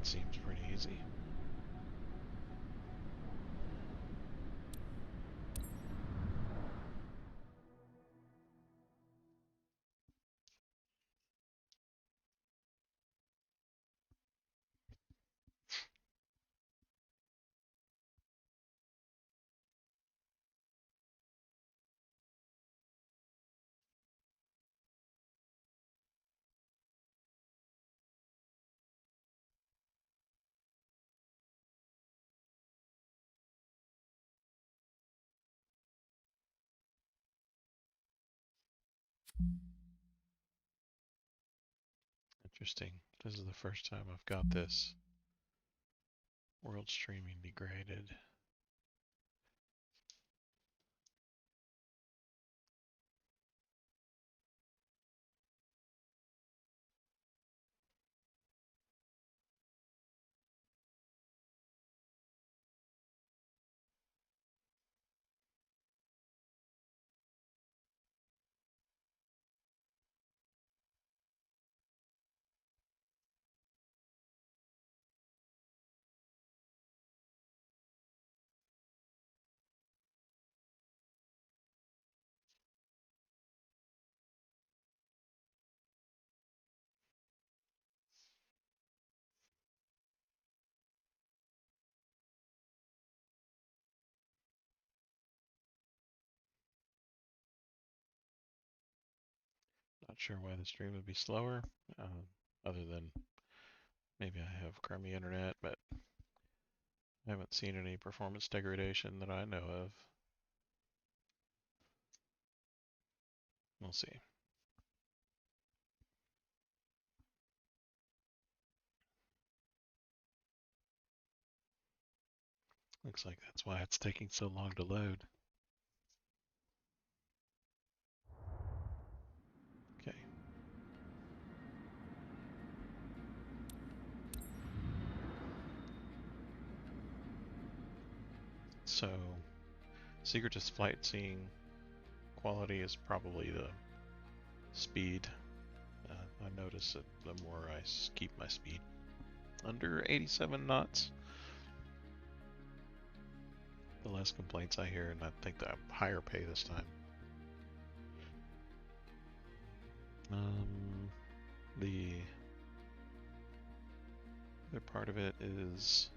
That seems pretty easy. Interesting. This is the first time I've got this world streaming degraded. Not sure why the stream would be slower, other than maybe I have crummy internet, but I haven't seen any performance degradation that I know of. We'll see. Looks like that's why it's taking so long to load. Okay. So, secret to flight seeing quality is probably the speed. I notice that the more I keep my speed under 87 knots, the less complaints I hear, and I think the higher pay this time. The other part of it is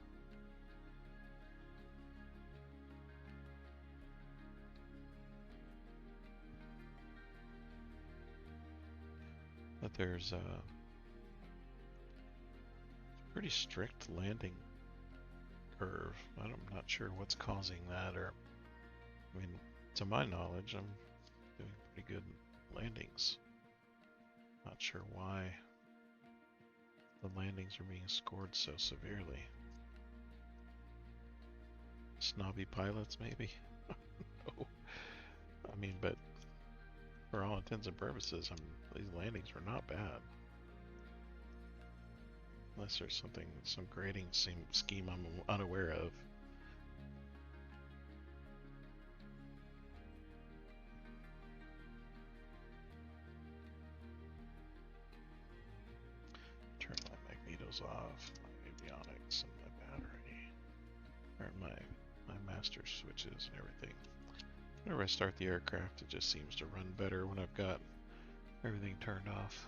that there's a pretty strict landing curve. I'm not sure what's causing that, or I mean, to my knowledge, I'm doing pretty good landings. Not sure why the landings are being scored so severely. Snobby pilots, maybe? No. I mean, but for all intents and purposes, these landings are not bad. Unless there's some grading scheme I'm unaware of. Turn my magnetos off, my avionics, and my battery, or my master switches and everything. Whenever I start the aircraft, it just seems to run better when I've got everything turned off.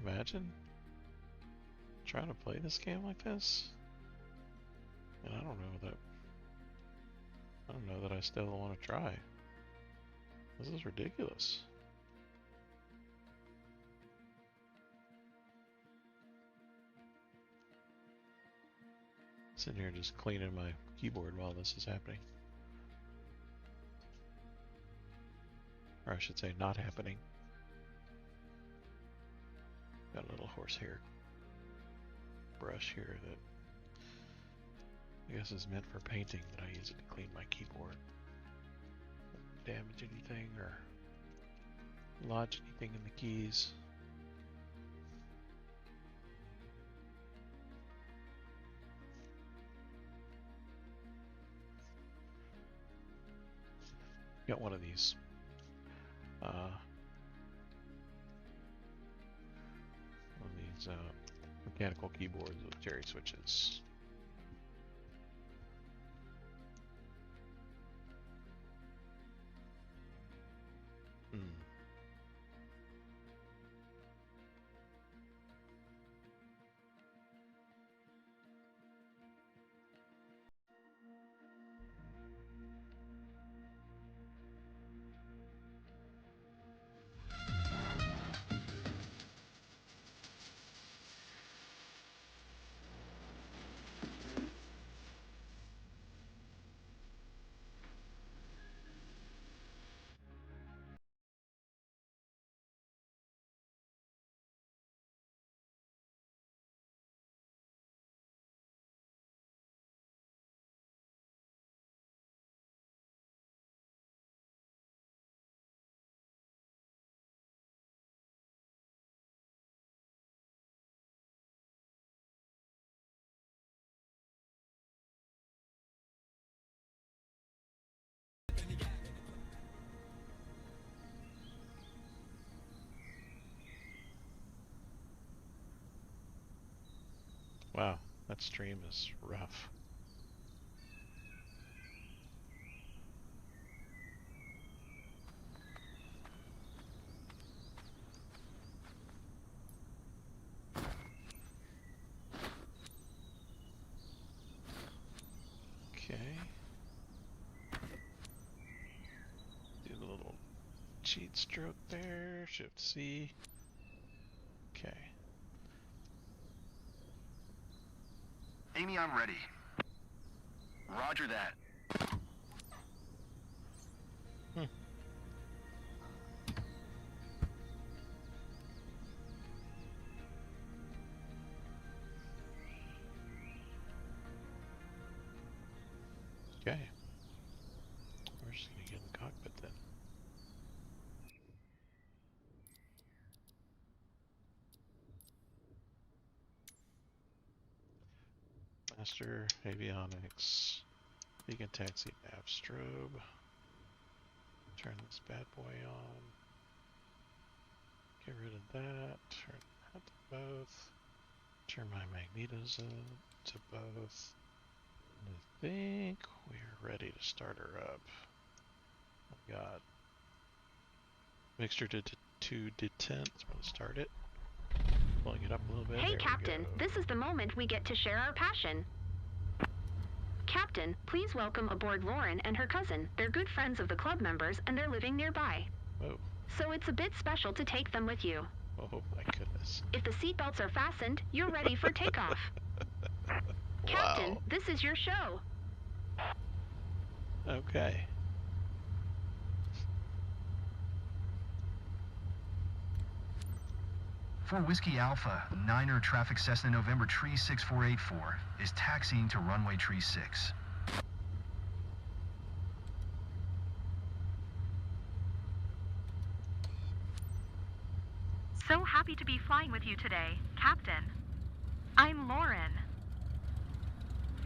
imagine trying to play this game like this? And I don't know that I still want to try. This is ridiculous. Sitting here just cleaning my keyboard while this is happening. Or I should say not happening. Got a little horsehair brush here that I guess is meant for painting, but I use it to clean my keyboard. Don't damage anything or lodge anything in the keys. Got one of these mechanical keyboards with cherry switches. Wow, that stream is rough. Okay. Do the little cheat stroke there, Shift C. Okay. Amy, I'm ready. Roger that. Okay. We're just gonna get in the cockpit then. Master, avionics, beacon taxi, nav strobe. Turn this bad boy on. Get rid of that. Turn that to both. Turn my magnetos to both. And I think we're ready to start her up. I've got mixture to detent. I'm gonna start it. Pulling it up a little bit. Hey, there Captain, this is the moment we get to share our passion. Captain, please welcome aboard Lauren and her cousin. They're good friends of the club members, and they're living nearby. Oh. So it's a bit special to take them with you. Oh my goodness. If the seatbelts are fastened, you're ready for takeoff. Captain, Wow. this is your show. Okay. For Whiskey Alpha, Niner Traffic Cessna November Tree 6484 is taxiing to runway Tree 6. So happy to be flying with you today, Captain. I'm Lauren.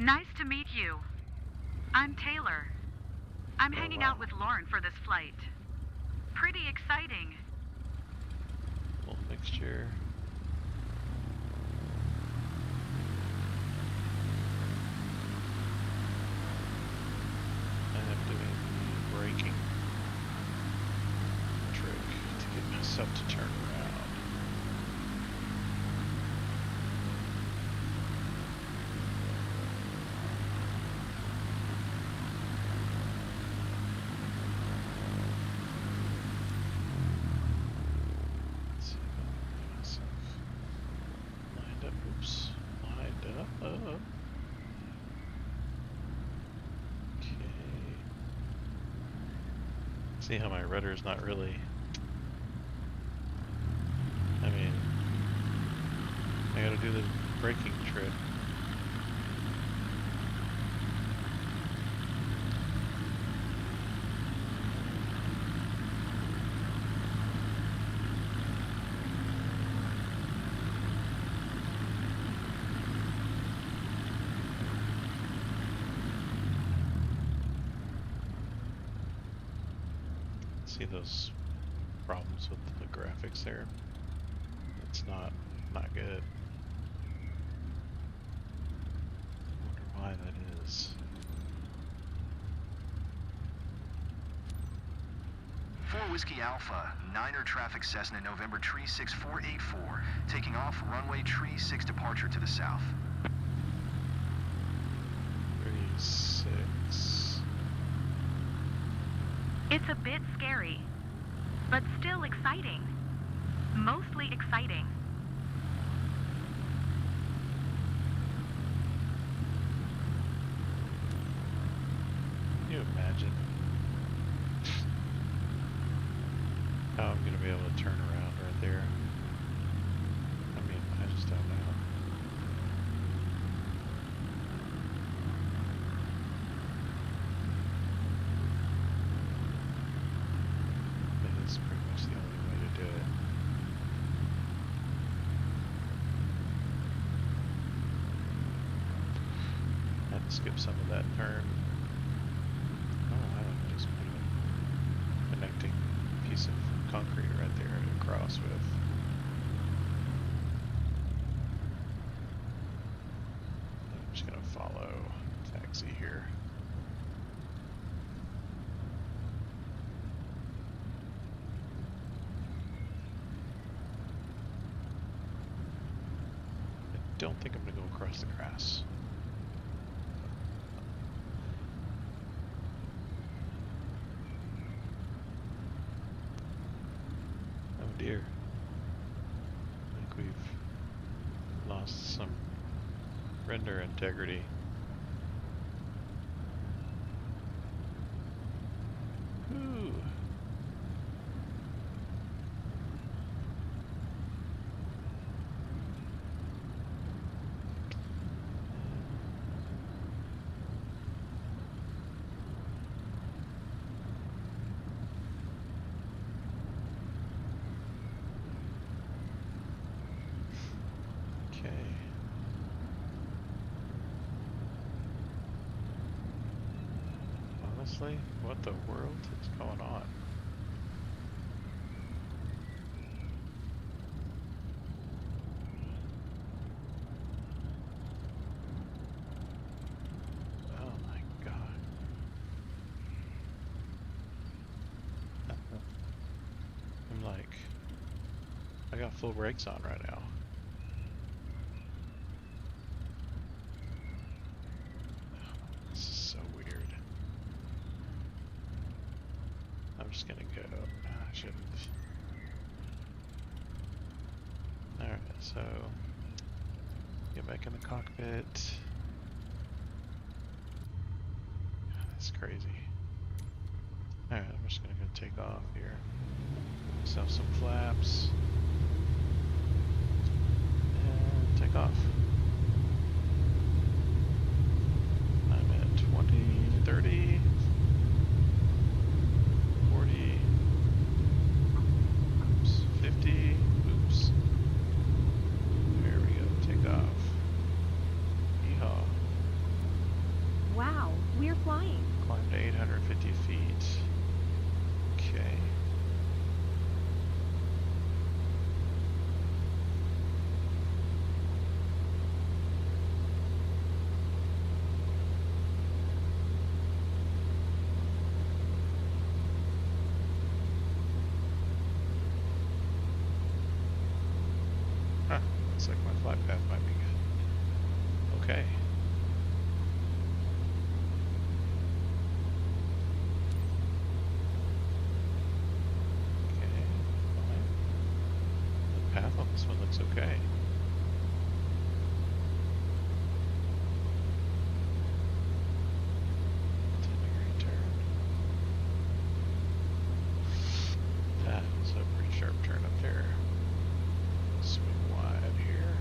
Nice to meet you. I'm Taylor. I'm hanging out with Lauren for this flight. Pretty exciting. Little mixture. I'm doing the braking trick to get myself to turn around. Uh-oh. Okay. See how my rudder's not really... I mean... I gotta do the braking trick. See those problems with the graphics there? It's not good. Wonder why that is. 4 Whiskey Alpha, 9er traffic Cessna November tree 6484, taking off runway tree 6 departure to the south. 36. It's a bit scary, but still exciting. Mostly exciting. Can you imagine how I'm going to be able to turn around right there? I mean, I just don't know. It's pretty much the only way to do it. I had to skip some of that turn. Oh, I don't know, just put a connecting piece of concrete right there to cross with. I'm just gonna follow taxi here. I don't think I'm gonna go across the grass. Oh dear. I think we've lost some render integrity. Ooh. Okay. Honestly, what the world is going on? Oh my god. I'm like, I got full brakes on right now. This is so weird. I'm just gonna go. I shouldn't. Alright, so get back in the cockpit. That's crazy. Alright, I'm just gonna go take off here. Set some flaps. And take off. I'm at 20, 30, 40, oops, 50, oops. There we go, take off. Yeehaw. Wow, we're flying. Climb to 850 feet. Okay. Huh, looks like my flight path might be good. Okay. Okay, fine. The path on this one looks okay. sharp turn up there. Swing wide here.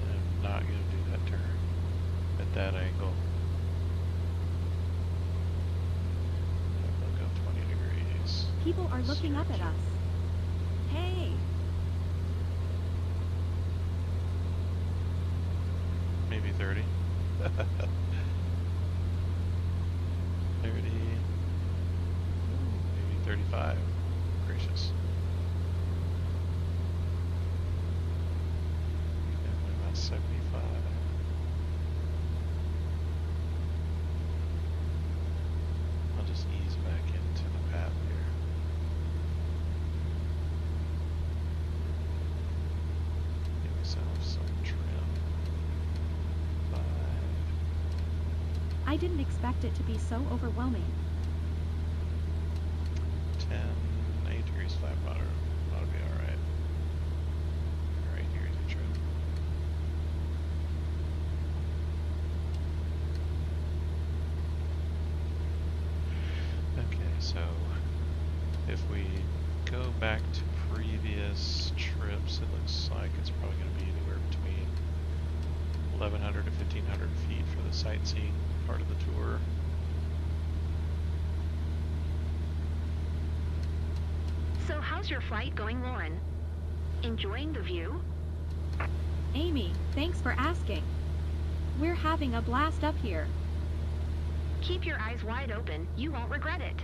I'm not going to do that turn at that angle. I'll go 20 degrees. People are looking up at us. Hey! Maybe 30. 30. Maybe 35. Gracious. And about 75. I'll just ease back into the path here. Give myself some trim. 5. I didn't expect it to be so overwhelming. 10, 8 degrees 5 ought to be alright. Alright, here's your trim. Okay, so if we go back to previous trips, it looks like it's probably going to be anywhere between 1,100 to 1,500 feet for the sightseeing part of the tour. So how's your flight going, Lauren? Enjoying the view? Amy, thanks for asking. We're having a blast up here. Keep your eyes wide open. You won't regret it.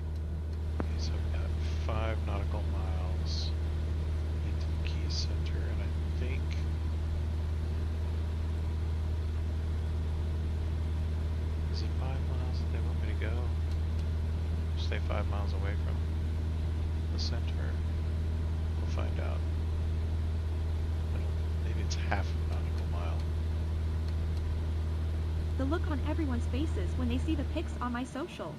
Okay, so we've got 5 nautical miles into the Key Center, and I think is it 5 miles that they want me to go? Stay 5 miles away from the center. We'll find out. Maybe it's half a nautical mile. The look on everyone's faces when they see the pics on my socials.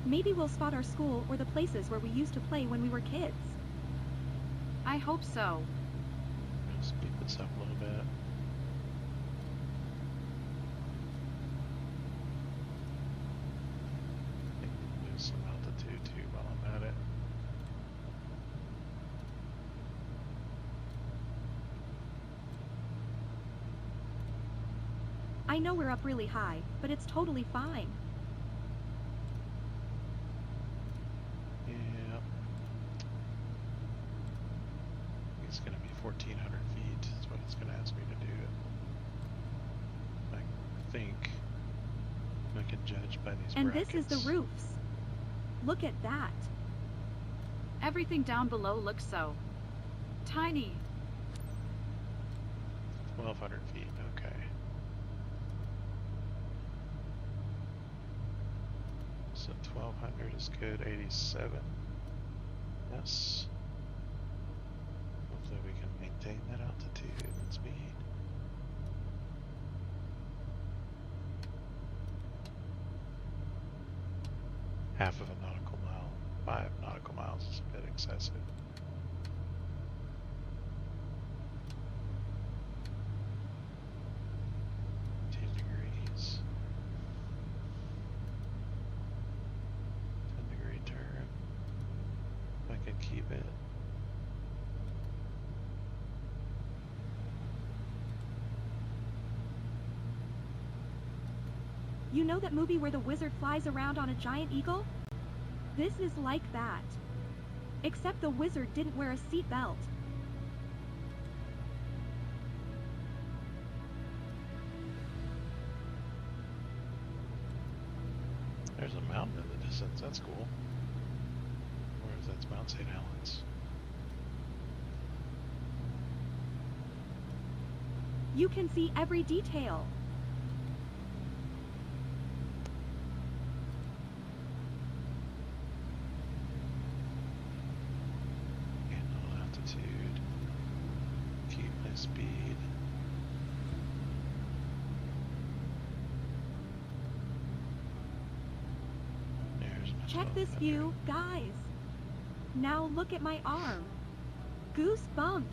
Maybe we'll spot our school or the places where we used to play when we were kids. I hope so. I'll speed this up a little bit. I think we'll lose some altitude too while I'm at it. I know we're up really high, but it's totally fine. Yep. It's going to be 1,400 feet. That's what it's going to ask me to do. I think I can judge by these And brackets. this is the roofs. Look at that. Everything down below looks so tiny. 1,200 feet. Okay. So 1,200 is good. 87. Yes. Hopefully we can maintain that altitude and speed. Half of a nautical mile. 5 nautical miles is a bit excessive. Degrees. 10-degree turn. If I can keep it. You know that movie where the wizard flies around on a giant eagle? This is like that. Except the wizard didn't wear a seatbelt. There's a mountain in the distance. That's cool. Where is that? It's Mount St. Helens. You can see every detail. Check this view, guys. Now look at my arm. Goosebumps.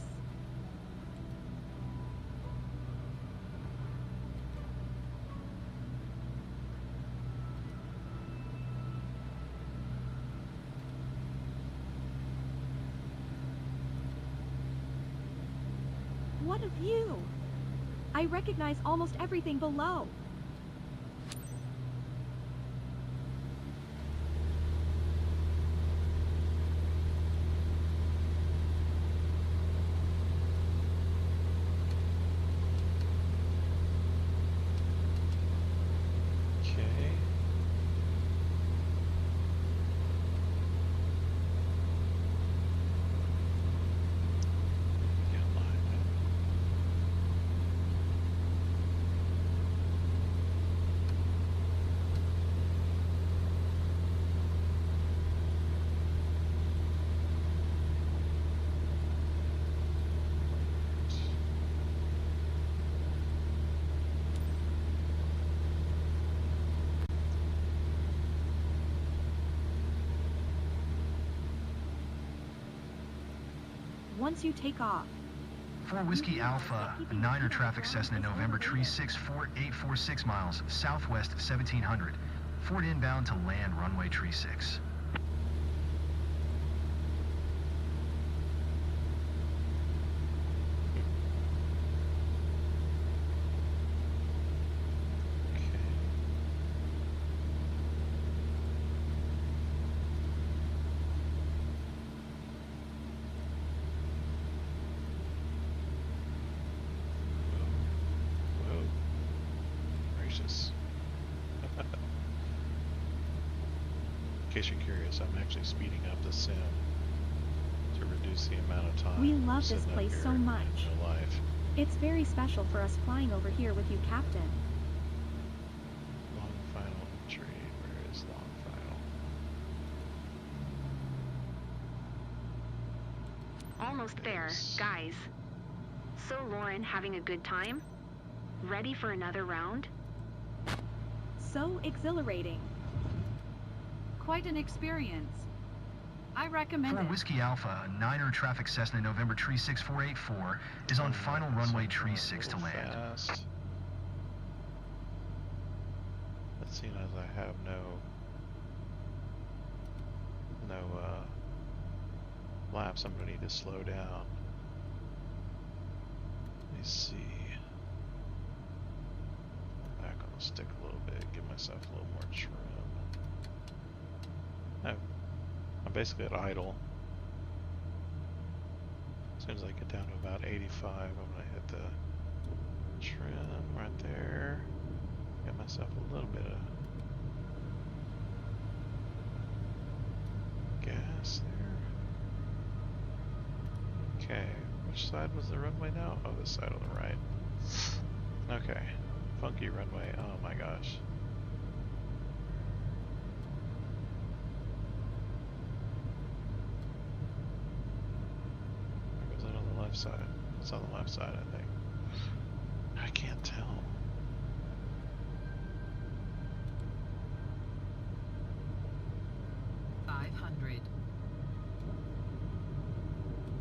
What a view! I recognize almost everything below. Okay. Get lined up. Once you take off, 4 Whiskey Alpha, 9er traffic Cessna November tree 64846 miles, southwest 1700. Ford inbound to land runway tree 6. Okay. Whoa. Whoa. Gracious. In case you're curious, I'm actually speeding up the sim to reduce the amount of time we love this sitting up place here so in much. real life. It's very special for us flying over here with you, Captain. Long final entry. Where is long final? Almost there, Yes. guys. So, Lauren, having a good time? Ready for another round? So exhilarating. Quite an experience. I 4 recommend it. Whiskey Alpha, 9er traffic Cessna November tree 6484 is on final runway tree 6 to land. Fast. But seeing as I have no laps, I'm gonna need to slow down. Let me see. Back on the stick a little bit, give myself a little more trim. I'm basically at idle. As soon as I get down to about 85, I'm gonna hit the trim right there. Get myself a little bit of gas there. Okay, which side was the runway now? Oh, this side on the right. Okay, funky runway. Oh my gosh. Or was it on the left side? It's on the left side, I think. I can't tell. $500.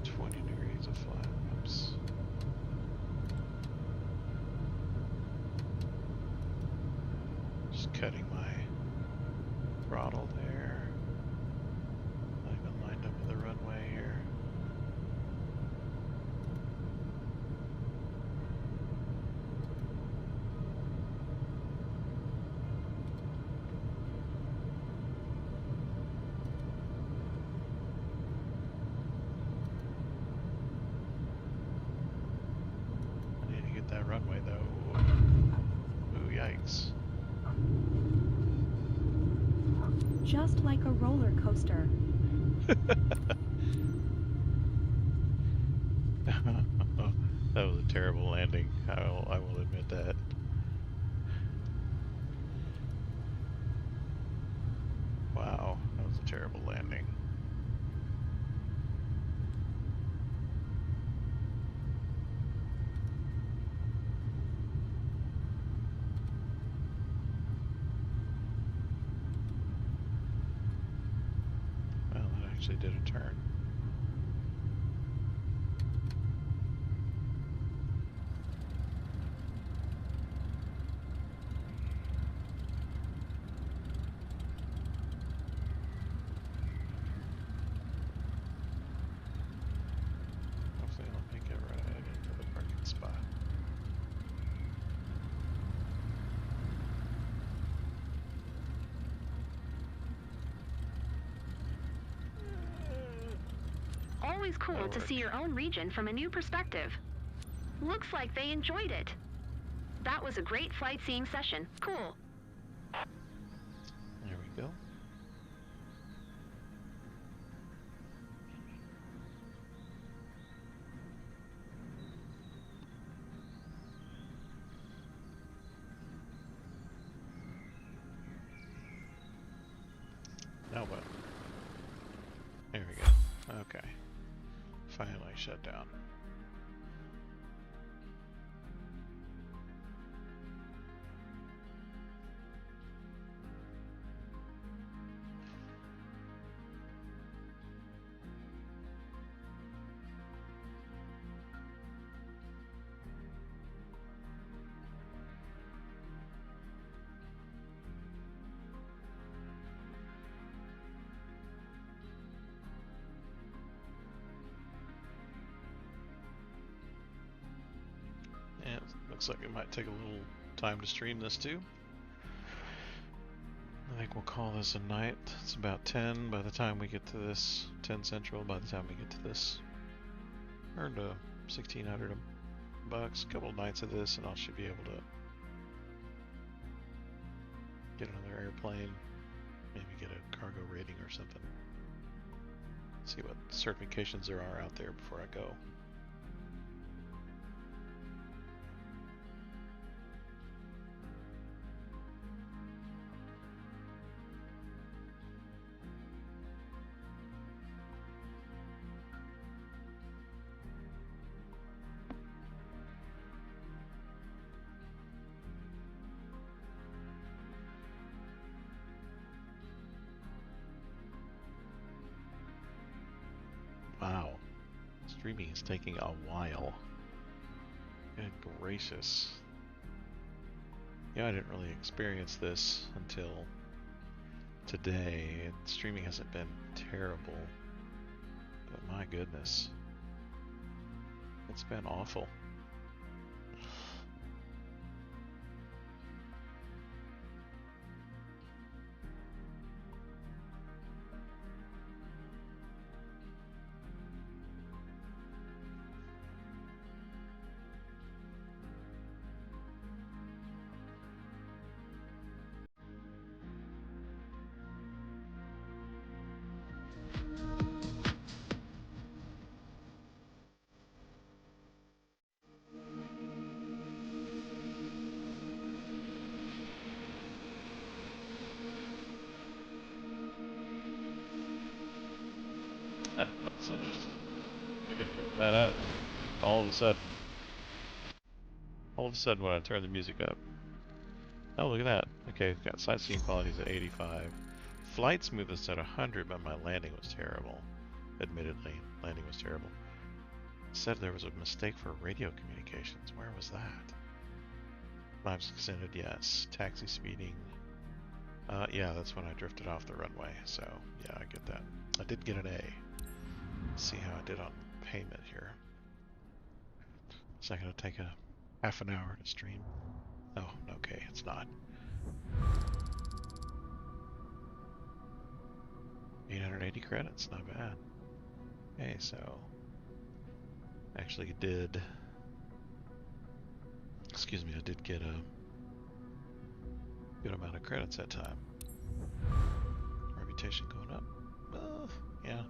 20 degrees of flat. Oops. Just cutting my throttle there. Not even lined up with the runway here. I need to get that runway though. Ooh, yikes. Just like a roller coaster. That was a terrible landing. I will admit that. Wow, that was a terrible landing. actually did a turn. Hopefully I'll make it right into the parking spot. Always cool That'll to work. see your own region from a new perspective. Looks like they enjoyed it. That was a great flight seeing session. Cool. There we go. Now what? There we go. Okay. Finally shut down. And looks like it might take a little time to stream this too. I think we'll call this a night. It's about 10 by the time we get to this, 10 Central by the time we get to this. Earned a 1,600 bucks, a couple of nights of this, and I should be able to get another airplane, maybe get a cargo rating or something. See what certifications there are out there before I go. Wow, streaming is taking a while. Good gracious. Yeah, I didn't really experience this until today. Streaming hasn't been terrible, but my goodness, it's been awful. So just figured that out. All of a sudden when I turn the music up. Oh, look at that. Okay, we've got sightseeing qualities at 85. Flight smoothness at 100, but my landing was terrible. Admittedly, landing was terrible. It said there was a mistake for radio communications. Where was that? Lives extended, yes. Taxi speeding. Yeah, that's when I drifted off the runway. So, yeah, I get that. I did get an A. Let's see how I did on payment here. Is that going to take a half an hour to stream? Oh, okay, it's not. 880 credits, not bad. Okay, so actually did, excuse me, I did get a good amount of credits that time. Reputation going up. Yeah.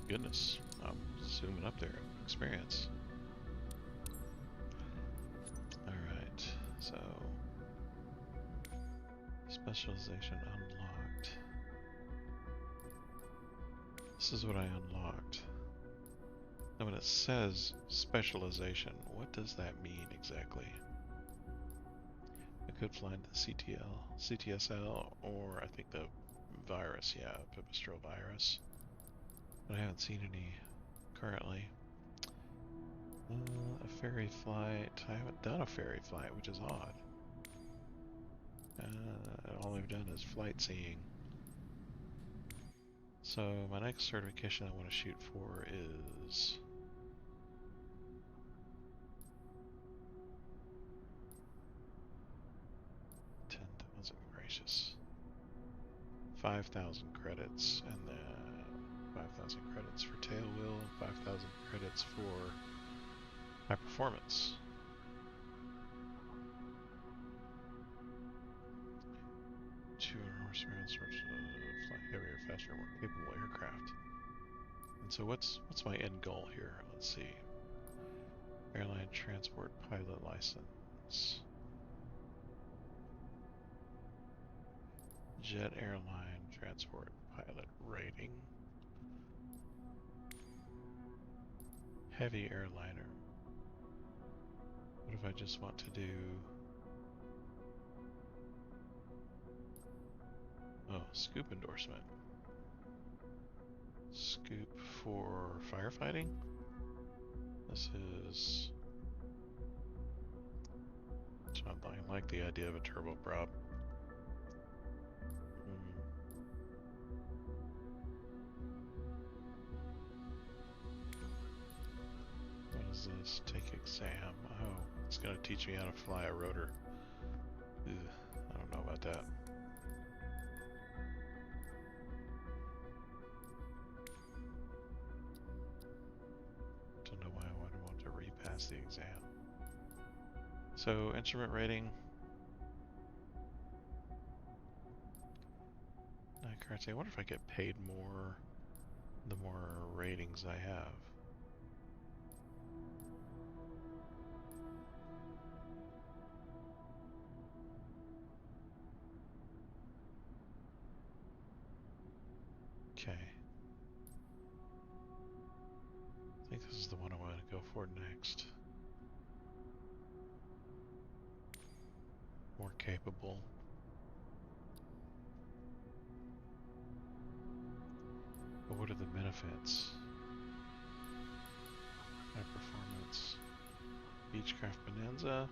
Goodness, I'm zooming up there. Experience. Alright, so specialization unlocked. This is what I unlocked. Now when it says specialization, what does that mean exactly? I could fly into CTSL, or I think the virus, yeah, Pipistrel virus. But I haven't seen any currently. A ferry flight. I haven't done a ferry flight, which is odd. All I've done is flight seeing. So my next certification I want to shoot for is 10,000 gracious. 5,000 credits, and then 5,000 credits for tailwheel, and 5,000 credits for high performance. Two horsepower starts to fly heavier, faster, more capable aircraft. And so what's my end goal here? Let's see. Airline transport pilot license. Jet airline transport pilot rating. Heavy airliner. What if I just want to do... Oh, scoop endorsement. Scoop for firefighting? This is... I like the idea of a turboprop. What is this? Take exam. Oh, it's going to teach me how to fly a rotor. Ugh, I don't know about that. Don't know why I would want to repass the exam. So, instrument rating. I wonder if I get paid more the more ratings I have. Okay. I think this is the one I want to go for next. More capable. But what are the benefits? High performance. Beechcraft Bonanza.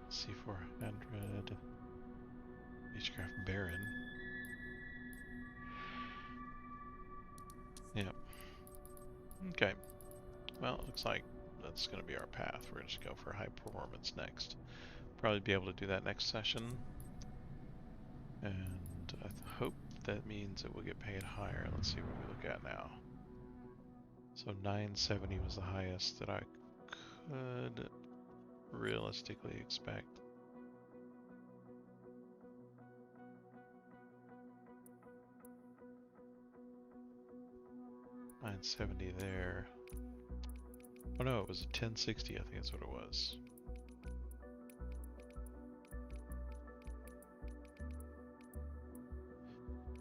C400. Beechcraft Baron. Yep. Okay. Well, it looks like that's going to be our path. We're just going to go for high performance next. Probably be able to do that next session. And I hope that means it will get paid higher. Let's see what we look at now. So 970 was the highest that I could realistically expect. $970 there. Oh no, it was a 1060, I think that's what it was.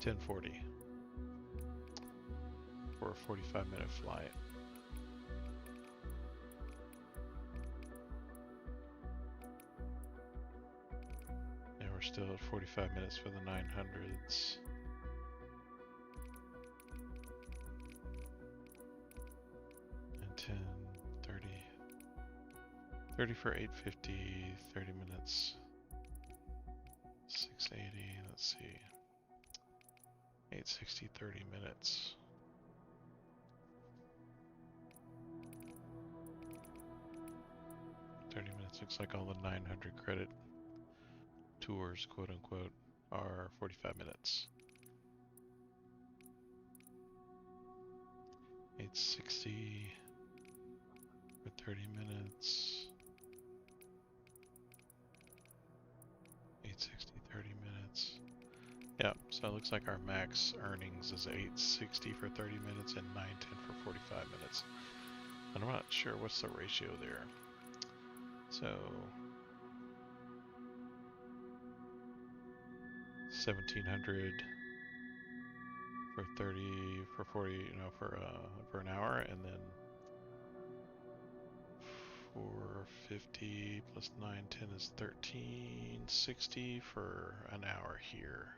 $1040 for a 45-minute flight. And we're still at 45 minutes for the 900s. And 10, 30. 30 for 850, 30 minutes. 680, let's see. 860, 30 minutes. Looks like all the 900 credit tours, quote unquote, are 45 minutes. 860 for 30 minutes. 860, 30 minutes. Yeah, so it looks like our max earnings is 860 for 30 minutes and 910 for 45 minutes. And I'm not sure what's the ratio there. So 1700 for 30 for 40, for an hour, and then 450 plus 910 is 1360 for an hour here.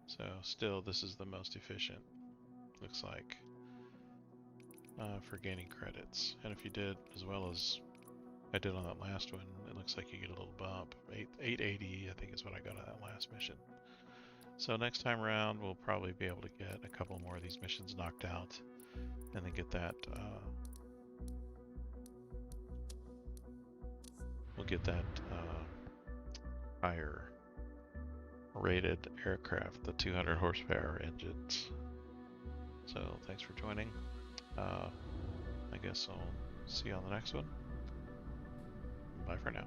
So still, this is the most efficient, looks like, for gaining credits. And if you did as well as I did on that last one, it looks like you get a little bump. 880, I think, is what I got on that last mission. So next time around, we'll probably be able to get a couple more of these missions knocked out, and then get that. We'll get that higher rated aircraft, the 200 horsepower engines. So thanks for joining. I guess I'll see you on the next one. Bye for now.